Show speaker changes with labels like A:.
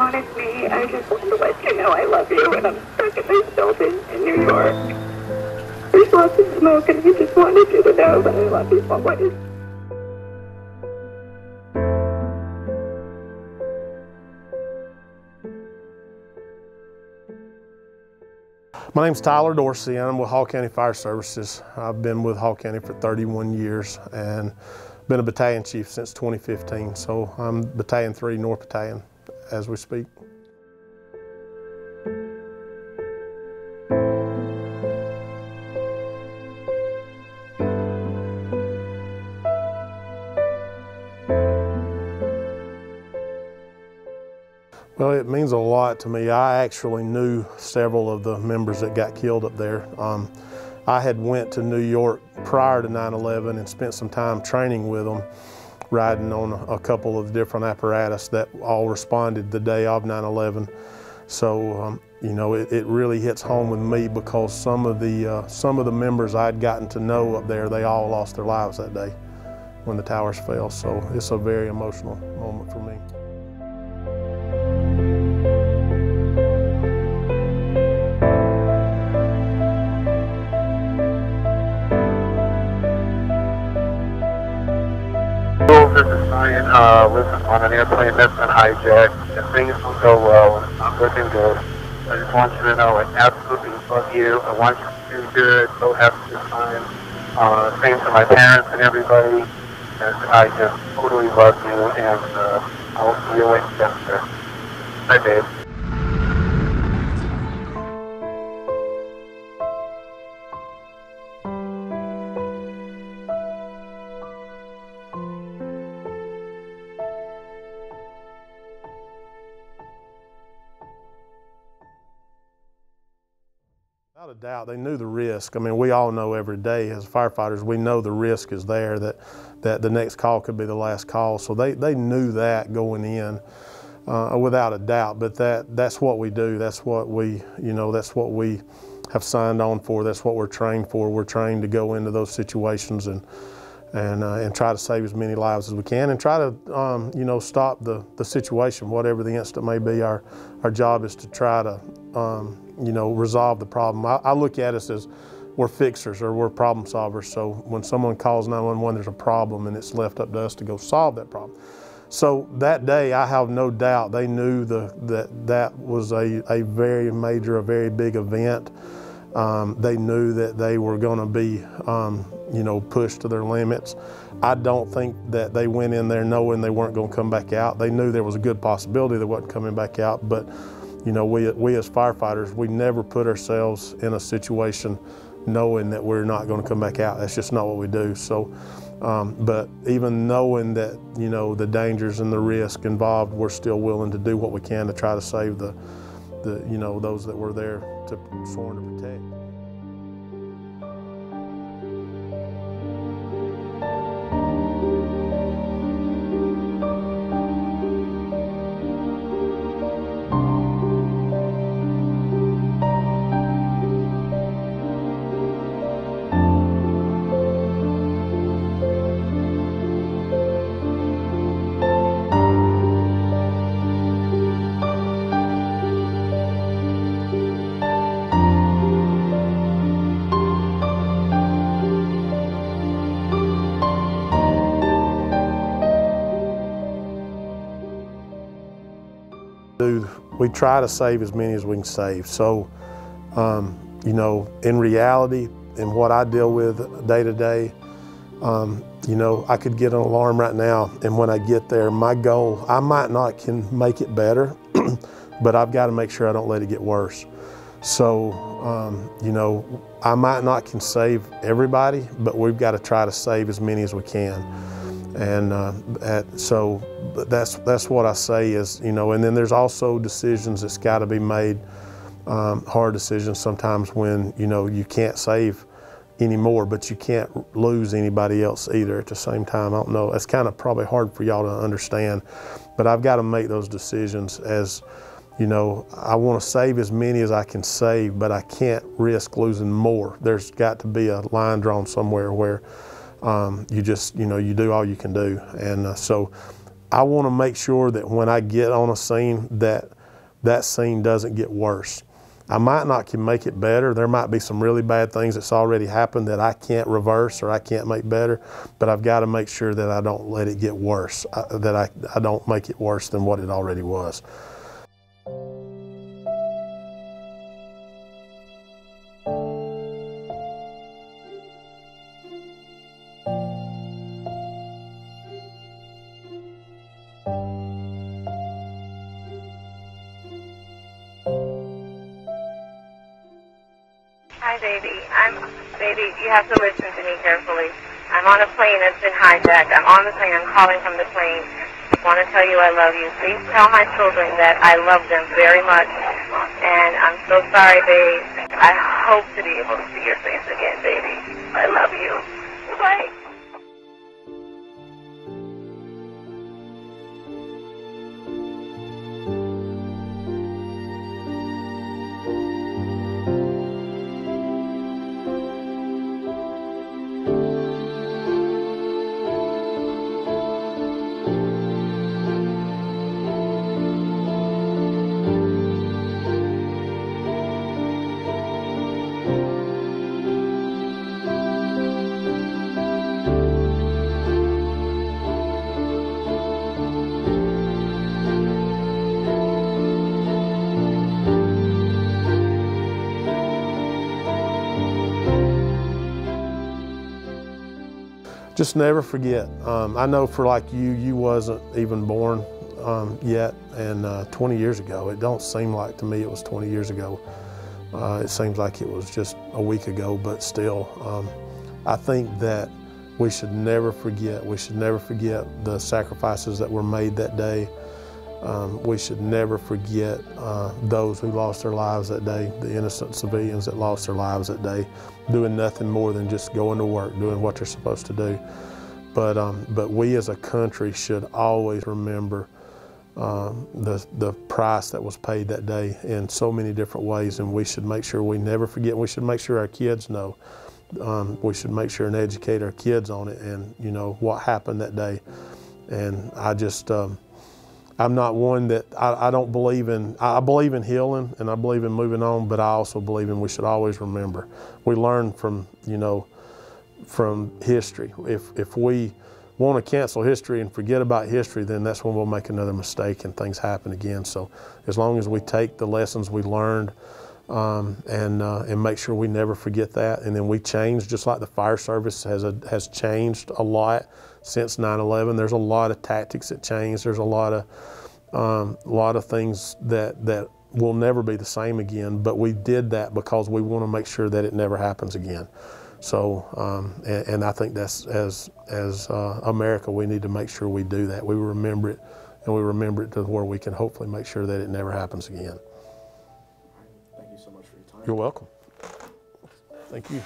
A: wanted me. I just wanted to let you know I love you, and I'm stuck in this building in New York. There's lots of smoke, and I just wanted you to know that I love you always.
B: My name's Tyler Dorsey, and I'm with Hall County Fire Services. I've been with Hall County for 31 years and been a battalion chief since 2015. So I'm Battalion 3, North Battalion, as we speak. Well, it means a lot to me. I actually knew several of the members that got killed up there. I had went to New York prior to 9/11 and spent some time training with them, riding on a couple of different apparatus that all responded the day of 9/11. So, you know, it really hits home with me because some of the members I'd gotten to know up there, they all lost their lives that day when the towers fell. So it's a very emotional moment for me.
C: This is Ryan. Listen, on an airplane that's been hijacked, and things will go well, and it's not looking good. I just want you to know I absolutely love you. I want you to do good, so have a good time. Same to my parents and everybody. And I just totally love you, and I'll see you later, Jessica. Bye, babe.
B: Without a doubt, they knew the risk. I mean, we all know every day as firefighters, we know the risk is there, that the next call could be the last call. So they knew that going in, without a doubt. But that's what we do. That's what we, that's what we have signed on for. That's what we're trained for. We're trained to go into those situations and try to save as many lives as we can and try to, stop the situation, whatever the incident may be. Our job is to try to, resolve the problem. I look at us as we're fixers or we're problem solvers. So when someone calls 911, there's a problem and it's left up to us to go solve that problem. So that day, I have no doubt they knew that was a very major, a very big event. They knew that they were going to be, pushed to their limits. I don't think that they went in there knowing they weren't going to come back out. They knew there was a good possibility they wasn't coming back out, but we as firefighters, we never put ourselves in a situation knowing that we're not going to come back out. That's just not what we do. So, but even knowing that, the dangers and the risk involved, we're still willing to do what we can to try to save those that were there to sworn to protect. We try to save as many as we can save. So, in reality, in what I deal with day to day, I could get an alarm right now, and when I get there, my goal, I might not can make it better, but I've got to make sure I don't let it get worse. So, I might not can save everybody, but we've got to try to save as many as we can. And so that's what I say is, and then there's also decisions that's got to be made, hard decisions sometimes when, you can't save anymore, but you can't lose anybody else either at the same time. I don't know, it's kind of probably hard for y'all to understand, but I've got to make those decisions as, I want to save as many as I can save, but I can't risk losing more. There's got to be a line drawn somewhere where you just, you do all you can do. And so I want to make sure that when I get on a scene that scene doesn't get worse. I might not can make it better. There might be some really bad things that's already happened that I can't reverse or I can't make better, but I've got to make sure that I don't let it get worse, that I don't make it worse than what it already was.
D: Hi, baby. Baby, you have to listen to me carefully. I'm on a plane that's been hijacked. I'm on the plane. I'm calling from the plane. I want to tell you I love you. Please tell my children that I love them very much. And I'm so sorry, babe. I hope to be able to see your face again, baby. I love you. Bye.
B: Just never forget. I know for like you wasn't even born yet, and 20 years ago, it don't seem like to me it was 20 years ago. It seems like it was just a week ago, but still, I think that we should never forget. We should never forget the sacrifices that were made that day. We should never forget those who lost their lives that day, the innocent civilians that lost their lives that day, doing nothing more than just going to work, doing what they're supposed to do. But we as a country should always remember the price that was paid that day in so many different ways, and we should make sure we never forget. We should make sure our kids know. We should make sure and educate our kids on it, and you know what happened that day. And I just I'm not one that I don't believe in. I believe in healing and I believe in moving on, but I also believe in we should always remember. We learn from from history. If we want to cancel history and forget about history, then that's when we'll make another mistake and things happen again. So as long as we take the lessons we learned and make sure we never forget that, and then we change, just like the fire service has changed a lot since 9/11. There's a lot of tactics that change. There's a lot of things that will never be the same again. But we did that because we want to make sure that it never happens again. So, and I think that's as America, we need to make sure we do that. We remember it, and we remember it to where we can hopefully make sure that it never happens again.
E: Thank you so much for your time.
B: You're welcome. Thank you.